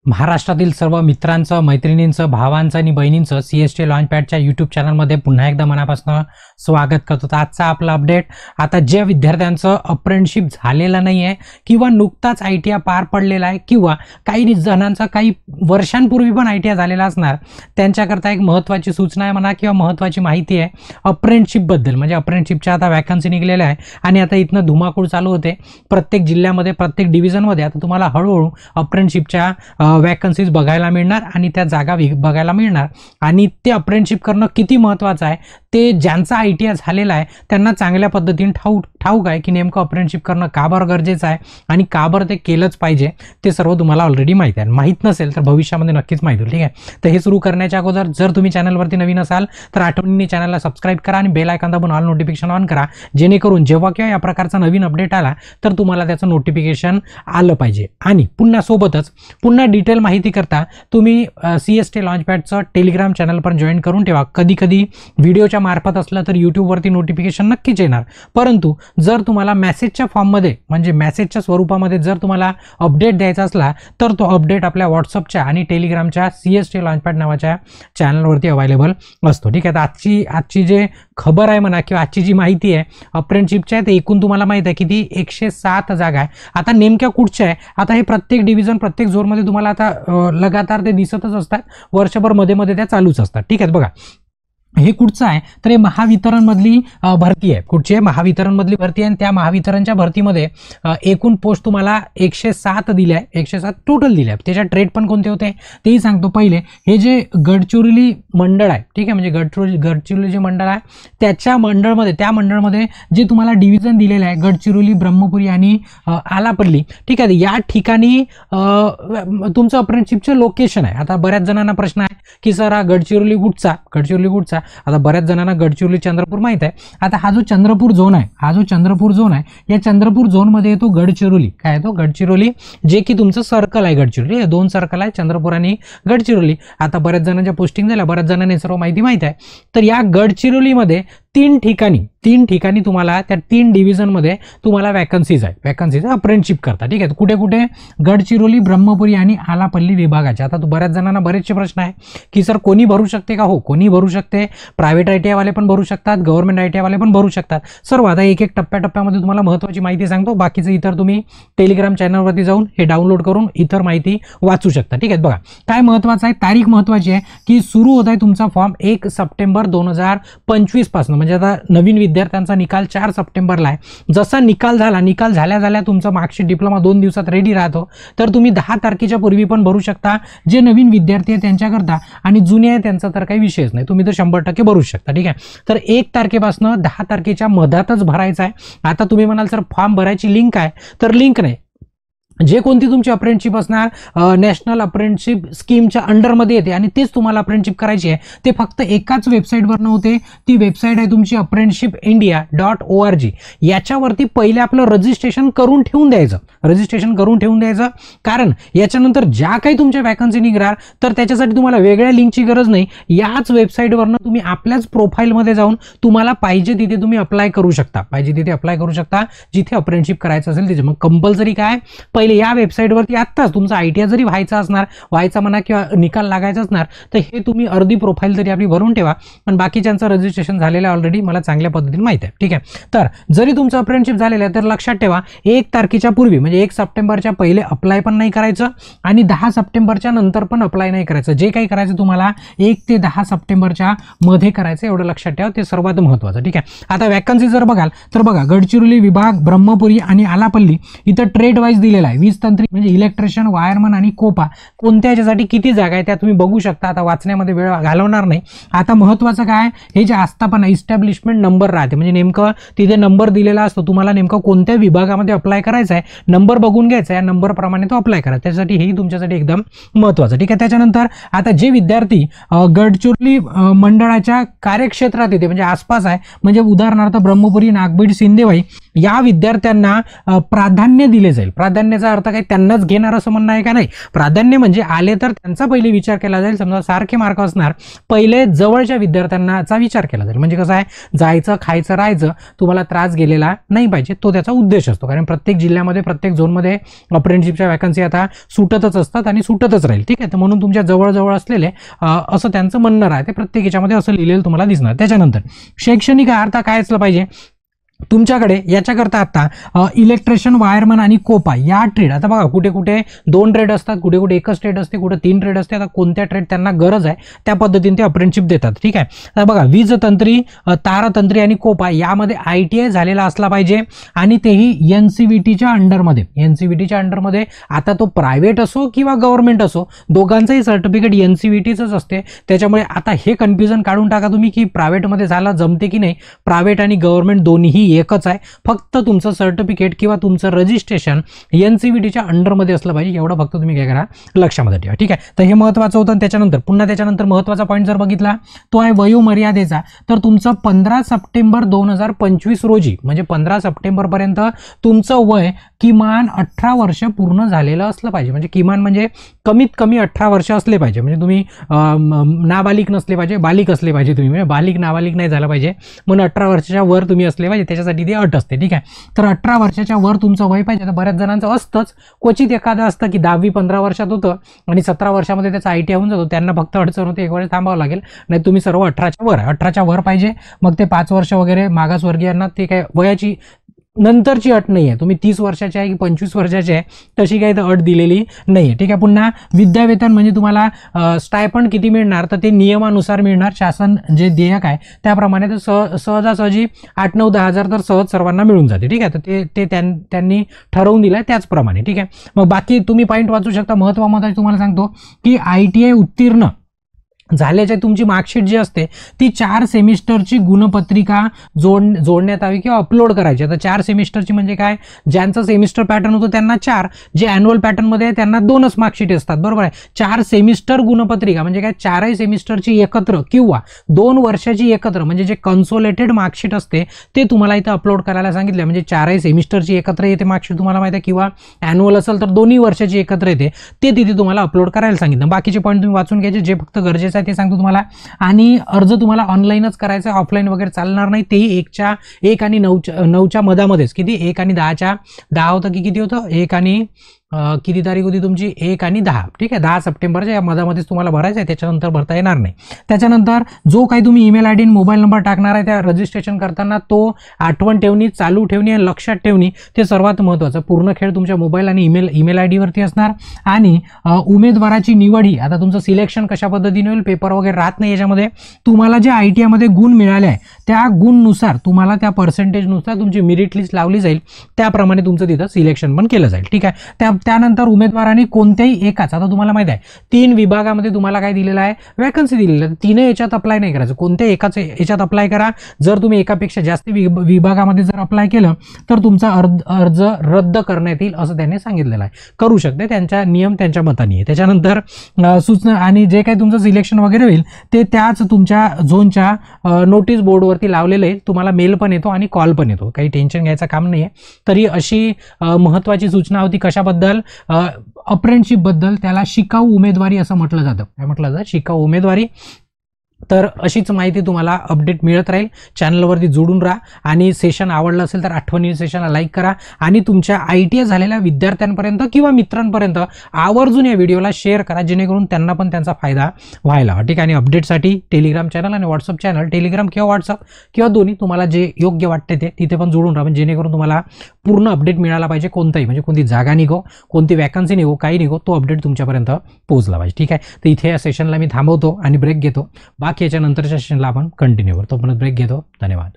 महाराष्ट्रातील सर्व मित्रांचं, मैत्रिणींचं, भावांचं आणि बहिणींचं CST लॉन्चपॅडच्या यूट्यूब चॅनलमध्ये पुन्हा एकदा मनापासून स्वागत करतो. तर आजचा आपला अपडेट, आता ज्या विद्यार्थ्यांचं अप्रेंटिसशिप झालेलं नाही आहे किंवा नुकताच ITI पार पडलेला आहे किंवा काही जणांचा काही वर्षांपूर्वी पण ITI झालेला असणार, त्यांच्याकरता एक महत्त्वाची सूचना आहे म्हणा किंवा महत्त्वाची माहिती आहे अप्रेंटिसशिपबद्दल. म्हणजे अप्रेंटिसशिपच्या आता वॅकन्सी निघलेल्या आहे आणि आता इथनं धुमाकूळ चालू होते प्रत्येक जिल्ह्यामध्ये, प्रत्येक डिव्हिजनमध्ये. आता तुम्हाला हळूहळू अप्रेंटिसशिपच्या वॅकन्सीज बघायला मिळणार आणि त्या जागा बघायला मिळणार. आणि ते अप्रेंटिसशिप करणं किती महत्त्वाचं आहे ते ज्यांचा ITI झालेला आहे त्यांना चांगल्या पद्धतीने ठाऊक आहे की नेमकं अप्रेंटिसशिप करणं का बरं गरजेचं आहे आणि का बरं ते केलंच पाहिजे. ते सर्व तुम्हाला ऑलरेडी माहिती आहे. माहीत नसेल तर भविष्यामध्ये नक्कीच माहिती होईल. ठीक आहे, तर हे सुरू करण्याच्या अगोदर जर तुम्ही चॅनलवरती नवीन असाल तर आठवणीने चॅनलला सबस्क्राईब करा आणि बेल आयकॉन दाबून ऑल नोटिफिकेशन ऑन करा, जेणेकरून जेव्हा किंवा या प्रकारचा नवीन अपडेट आला तर तुम्हाला त्याचं नोटिफिकेशन आलं पाहिजे. आणि पुन्हा डिटेल माहिती करता तुम्ही CST लॉन्चपॅडचं टेलिग्राम चॅनल पण जॉईन करून ठेवा. कधी व्हिडिओच्या मार्फत असलं तर यूट्यूबवरती नोटिफिकेशन नक्कीच येणार, परंतु जर तुम्हाला मेसेजच्या फॉर्ममध्ये म्हणजे मेसेजच्या स्वरूपामध्ये जर तुम्हाला अपडेट द्यायचा असला तर तो अपडेट आपल्या व्हॉट्सअपच्या आणि टेलिग्रामच्या CST लॉन्चपॅड नावाच्या चॅनलवरती अवेलेबल असतो. ठीक आहे, तर आजची जे खबर आहे म्हणा किंवा आजची जी माहिती आहे अप्रेंटिसशिपच्या आहे, एकूण तुम्हाला माहिती आहे किती 107 जागा आहे. आता नेमक्या कुठच्या आहे, आता हे प्रत्येक डिव्हिजन प्रत्येक झोनमध्ये तुम्हाला आता लगातार ते दिसतच असतात, वर्षभर मध्ये त्या चालूच असतात. ठीक आहे, बघा हे कुठचं आहे तर हे महावितरणमधली भरती आहे. कुठची आहे? महावितरणमधली भरती आहे. आणि त्या महावितरणच्या भरतीमध्ये एकूण पोस्ट तुम्हाला 107 दिल्या आहे, 107 टोटल दिल्या आहे. त्याच्या ट्रेड पण कोणते होते तेही सांगतो. पहिले हे जे गडचिरोली मंडळ आहे, ठीक आहे, म्हणजे गडचिरोली जे मंडळ आहे त्या मंडळमध्ये जे तुम्हाला डिव्हिजन दिलेलं आहे गडचिरोली, ब्रह्मपुरी आणि आलापल्ली. ठीक आहे, या ठिकाणी तुमचं अप्रेंटिसशिपचं लोकेशन आहे. आता बऱ्याच जणांना प्रश्न आहे की सर हा गडचिरोली कुठचा. आता बऱ्याच जणांना गडचिरोली चंद्रपूर माहित आहे. आता हा जो चंद्रपूर झोन आहे या चंद्रपूर झोनमध्ये येतो गडचिरोली. काय येतो? गडचिरोली, जे की तुमचं सर्कल आहे गडचिरोली. हे 2 सर्कल आहे, चंद्रपूर आणि गडचिरोली. आता बऱ्याच जणांच्या पोस्टिंग झाल्या, बऱ्याच जणांना सर्व माहिती माहित आहे. तर या गडचिरोलीमध्ये 3 ठिकाणी तुम्हाला त्या 3 डिव्हिजनमध्ये तुम्हाला वॅकन्सीज अप्रेंटिसशिप करता. ठीक आहे, कुठे गडचिरोली, ब्रह्मपुरी आणि आलापल्ली विभागाचे. आता बऱ्याच जणांना बरेचसे प्रश्न आहे की सर कोणी भरू शकते का? हो, कोणी भरू शकते. प्रायव्हेट ITI वाले पण भरू शकतात, गव्हर्नमेंट ITI वाले पण भरू शकतात. सर्व आता एक टप्प्यामध्ये तुम्हाला महत्त्वाची माहिती सांगतो. बाकीचं इतर तुम्ही टेलिग्राम चॅनलवरती जाऊन हे डाउनलोड करून इतर माहिती वाचू शकता. ठीक आहे, बघा काय महत्त्वाचं आहे, तारीख महत्त्वाची आहे की सुरू होत आहे तुमचा फॉर्म 1 सप्टेंबर 2025 पासून. म्हणजे आता नवीन विद्यार्थ्यांचा निकाल 4 सप्टेंबरला आहे. जसा निकाल झाल्या तुमचा मार्कशीट डिप्लोमा 2 दिवसात रेडी राहतो. तर तुम्ही 10 तारखेच्या पूर्वी पण भरू शकता. जे नवीन विद्यार्थी आहे त्यांच्याकरता, आणि जुने आहे त्यांचा तर काही विषयच नाही, तुम्ही तर 100% भरू शकता. ठीक आहे, तर 1 तारखेपासून 10 तारखेच्या मधातच भरायचा आहे. आता तुम्ही म्हणाल सर फॉर्म भरायची लिंक आहे, तर लिंक नाही. जे कोणती तुमची अप्रेंटिसशिप असणार नॅशनल अप्रेंटिसशिप स्कीमच्या अंडरमध्ये येते आणि तेच तुम्हाला अप्रेंटिसशिप करायची आहे. ते फक्त एकाच वेबसाईटवर नव्हते. ती वेबसाईट आहे तुमची apprenticeshippindia.org. याच्यावरती पहिले आपलं रजिस्ट्रेशन करून ठेवून द्यायचं. कारण याच्यानंतर ज्या काही तुमच्या वॅकन्सी निघणार तर त्याच्यासाठी तुम्हाला वेगळ्या लिंकची गरज नाही. याच वेबसाईटवरनं तुम्ही आपल्याच प्रोफाईलमध्ये जाऊन तुम्हाला पाहिजे तिथे तुम्ही अप्लाय करू शकता. जिथे अप्रेंटिसशिप करायचं असेल तिथे. मग कंपल्सरी काय, या वेबसाईटवरती आत्ताच तुमचा ITI जरी व्हायचा म्हणा किंवा निकाल लागायचा असणार तर हे तुम्ही अर्धी प्रोफाईल तरी आपली भरून ठेवा. पण बाकीच्यांचं रजिस्ट्रेशन झालेलं ऑलरेडी मला चांगल्या पद्धतीने माहिती आहे. ठीक आहे, तर जरी तुमचं अप्रेंटिसशिप झालेलं आहे तर लक्षात ठेवा 1 तारखेच्या पूर्वी म्हणजे 1 सप्टेंबरच्या पहिले अप्लाय पण नाही करायचं आणि 10 सप्टेंबरच्या नंतर पण अप्लाय नाही करायचं. जे काही करायचं तुम्हाला 1 ते 10 सप्टेंबरच्या मध्ये करायचं, एवढं लक्षात ठेवा, ते सर्वात महत्त्वाचं. ठीक आहे, आता वॅकन्सी जर बघाल तर बघा गडचिरोली विभाग, ब्रह्मपुरी आणि आलापल्ली इथं ट्रेड वाईज दिलेला आहे. 20 तंत्री म्हणजे इलेक्ट्रिशियन, वायरमन आणि कोपा कोणत्या याच्यासाठी किती जागा आहे त्या तुम्ही बघू शकता. आता वाचण्यामध्ये वेळ घालवणार नाही. आता महत्त्वाचं काय, हे जे आस्थापना इस्टॅब्लिशमेंट नंबर राहते, म्हणजे नेमकं तिथे नंबर दिलेला असतो. तुम्हाला नेमकं कोणत्या विभागामध्ये अप्लाय करायचं आहे नंबर बघून घ्यायचा, या नंबरप्रमाणे तो अप्लाय करा. त्यासाठी हेही तुमच्यासाठी एकदम महत्त्वाचं. ठीक आहे, त्याच्यानंतर आता जे विद्यार्थी गडचिरोली मंडळाच्या कार्यक्षेत्रात येते म्हणजे आसपास आहे, म्हणजे उदाहरणार्थ ब्रह्मपुरी, नागबीड, सिंदेवाई, या विद्यार्थ्यांना प्राधान्य दिले जाईल. प्राधान्याचा याचा अर्थ काय त्यांनाच घेणार असं म्हणणं आहे का? नाही. प्राधान्य म्हणजे आले तर त्यांचा पहिले विचार केला जाईल. समजा सारखे मार्क असणार, पहिले जवळच्या विद्यार्थ्यांनाचा विचार केला जाईल. म्हणजे कसं आहे, जायचं खायचं राहायचं तुम्हाला त्रास गेलेला नाही पाहिजे, तो त्याचा उद्देश असतो. कारण प्रत्येक जिल्ह्यामध्ये प्रत्येक झोनमध्ये अप्रेंटिसशिपच्या वॅकन्सी आता सुटतच असतात आणि सुटतच राहील. ठीक आहे, तर म्हणून तुमच्या जवळ असलेले असं त्यांचं म्हणणं राहते. प्रत्येक याच्यामध्ये असं लिहिलेलं तुम्हाला दिसणार. त्याच्यानंतर शैक्षणिक अर्थ काय असलं पाहिजे तुमच्याकडे याच्याकरता आता इलेक्ट्रिशियन, वायरमन आणि कोपा या ट्रेड. आता बघा कुठे कुठे 2 ट्रेड असतात, कुठे कुठे एकच ट्रेड असते, कुठे 3 ट्रेड असते. आता कोणत्या ट्रेड त्यांना गरज आहे त्या पद्धतीने ते अप्रेंटिसशिप देतात. ठीक आहे, आता बघा वीजतंत्री, तारतंत्री आणि कोपा यामध्ये ITI झालेला असला पाहिजे आणि तेही NCVTच्या अंडरमध्ये. NCVTच्या अंडरमध्ये आता तो प्रायव्हेट असो किंवा गव्हर्नमेंट असो, दोघांचंही सर्टिफिकेट NCVTचंच असते. त्याच्यामुळे आता हे कन्फ्युजन काढून टाका तुम्ही की प्रायव्हेटमध्ये झाला जमते की नाही. प्रायव्हेट आणि गव्हर्नमेंट दोन्ही एकच आहे. फक्त तुमचं सर्टिफिकेट किंवा तुमचं रजिस्ट्रेशन NCVTच्या अंडरमध्ये असलं पाहिजे. एवढं फक्त तुम्ही काय करा, लक्षामध्ये ठेवा. ठीक आहे, तर हे महत्त्वाचं होतं. त्याच्यानंतर महत्त्वाचा पॉईंट जर बघितला तो आहे वयोमर्यादेचा. तर तुमचं 15 सप्टेंबर 2025 रोजी म्हणजे 15 सप्टेंबरपर्यंत तुमचं वय किमान 18 वर्ष पूर्ण झालेलं असलं पाहिजे. म्हणजे किमान म्हणजे कमीत कमी 18 वर्ष असले पाहिजे. म्हणजे तुम्ही नाबालिक नसले पाहिजे, बालिक असले पाहिजे तुम्ही. म्हणजे बालिक नाबालिक नाही झालं पाहिजे, म्हणून 18 वर्षाच्या वर तुम्ही असले पाहिजे. त्याच्यासाठी ती अट असते. ठीक आहे, तर 18 वर्षाच्या वर तुमचं वय पाहिजे. तर बऱ्याच जणांचं असतंच, क्वचित एखादं असतं की 10-15 वर्षात होतं आणि 17 वर्षामध्ये त्याचा ITI होऊन जातो. त्यांना फक्त अडचण होते, एक वेळेस थांबावं लागेल. नाही तुम्ही सर्व 18च्या वर आहे, 18च्या वर पाहिजे. मग ते 5 वर्ष वगैरे मागासवर्गीयांना ते काय वयाची नंतरची अट नाही आहे. तुम्ही 30 वर्षाचे आहे की 25 वर्षाचे आहे तशी काही तर अट दिलेली नाही आहे. ठीक आहे, पुन्हा विद्यावेतन म्हणजे तुम्हाला स्टायपंड किती मिळणार तर ते नियमानुसार मिळणार. शासन जे देयक आहे त्याप्रमाणे ते सहजासहजी 8-9-10 हजार तर सहज सर्वांना मिळून जाते. ठीक आहे, तर ते त्यांनी ठरवून दिलं आहे त्याचप्रमाणे. ठीक आहे, मग बाकी तुम्ही पॉईंट वाचू शकता. महत्त्वाचे तुम्हाला सांगतो की ITI उत्तीर्ण झाल्याच्या तुमची मार्कशीट जी असते ती 4 सेमिस्टरची गुणपत्रिका जोडण्यात यावी किंवा अपलोड करायची. आता 4 सेमिस्टरची म्हणजे काय, ज्यांचं सेमिस्टर पॅटर्न होतं त्यांना 4, जे ॲन्युअल पॅटर्नमध्ये आहे त्यांना 2च मार्कशीट असतात. बरोबर आहे. 4 सेमिस्टर गुणपत्रिका म्हणजे काय, 4ही सेमिस्टरची एकत्र किंवा 2 वर्षाची एकत्र म्हणजे जे कन्सोलेटेड मार्कशीट असते ते तुम्हाला इथं अपलोड करायला सांगितलं. म्हणजे 4ही सेमिस्टरची एकत्र येते मार्कशीट तुम्हाला माहिती आहे, किंवा ॲन्युअल असेल तर 2ही वर्षाची एकत्र येते, ते तिथे तुम्हाला अपलोड करायला सांगितलं. बाकीचे पॉईंट तुम्ही वाचून घ्यायचे, जे फक्त गरजेचं ते सांगतो तुम्हाला. आणि अर्ज तुम्हाला ऑनलाईनच करायचा, ऑफलाईन वगैरे चालणार नाही. तेही 1 आणि 9च्या मधामध्येच. किती 1 आणि 10 होतं की किती होतं, 1 आणि किती तारीख होती तुमची 1 आणि 10. ठीक आहे, 10 सप्टेंबरच्या या मधामध्येच तुम्हाला भरायचं आहे, त्याच्यानंतर भरता येणार नाही. त्याच्यानंतर जो काही तुम्ही ईमेल ID आणि मोबाईल नंबर टाकणार आहे त्या रजिस्ट्रेशन करताना तो आठवण ठेवणी, चालू ठेवणी आणि लक्षात ठेवणी ते सर्वात महत्त्वाचं. पूर्ण खेळ तुमच्या मोबाईल आणि ईमेल ID वरती असणार. आणि उमेदवाराची निवड ही आता तुमचं सिलेक्शन कशा पद्धतीने होईल, पेपर वगैरे राहत नाही याच्यामध्ये. तुम्हाला जे ITI मध्ये गुण मिळाले आहे त्या गुणनुसार तुम्हाला त्या पर्सेंटेजनुसार तुमची मेरिट लिस्ट लावली जाईल, त्याप्रमाणे तुमचं तिथं सिलेक्शन पण केलं जाईल. ठीक आहे, त्यानंतर उमेदवारांनी कोणत्याही एकाच, आता तुम्हाला माहिती आहे 3 विभागामध्ये तुम्हाला काय दिलेलं आहे, वॅकन्सी दिलेली आहे. 3 याच्यात अप्लाय नाही करायचं, कोणत्या एकाच याच्यात अप्लाय करा. जर तुम्ही एकापेक्षा जास्त विभागामध्ये जर अप्लाय केलं तर तुमचा अर्ज रद्द करण्यात येईल असं त्यांनी सांगितलेलं आहे. करू शकते, त्यांच्या नियम त्यांच्या मताने आहे. त्याच्यानंतर सूचना आणि जे काही तुमचं सिलेक्शन वगैरे होईल ते त्याच तुमच्या झोनच्या नोटीस बोर्डवरती लावलेलं आहे. तुम्हाला मेल पण येतो आणि कॉल पण येतो, काही टेन्शन घ्यायचं काम नाही आहे. तरी अशी महत्त्वाची सूचना होती कशाबद्दल, अप्रेंटिसशिप बद्दल. त्याला शिकाऊ उमेदवारी असं म्हटलं जातं. काय म्हटलं जातं, शिकाऊ उमेदवारी. तर अशीच माहिती तुम्हाला अपडेट मिळत राहील. चॅनलवरती जोडून राहा आणि सेशन आवडलं असेल तर आठवणी सेशनला लाईक करा आणि तुमच्या ITI झालेल्या विद्यार्थ्यांपर्यंत किंवा मित्रांपर्यंत आवर्जून या व्हिडिओला शेअर करा, जेणेकरून त्यांना पण त्यांचा फायदा व्हायला. ठीक आहे, आणि अपडेटसाठी टेलिग्राम चॅनल आणि व्हॉट्सअप चॅनल, टेलिग्राम किंवा व्हॉट्सअप किंवा दोन्ही तुम्हाला जे योग्य वाटते ते तिथे पण जोडून राहा, जेणेकरून तुम्हाला पूर्ण अपडेट मिळाला पाहिजे. कोणताही म्हणजे कोणती जागा निघो, कोणती वॅकन्सी निघो, काही निघो, तो अपडेट तुमच्यापर्यंत पोहोचला पाहिजे. ठीक आहे, तर इथे या सेशनला मी थांबवतो आणि ब्रेक घेतो. बाकी याच्या नंतरच्या सेशनला आपण कंटिन्यू करतो. पण ब्रेक घेतो. धन्यवाद.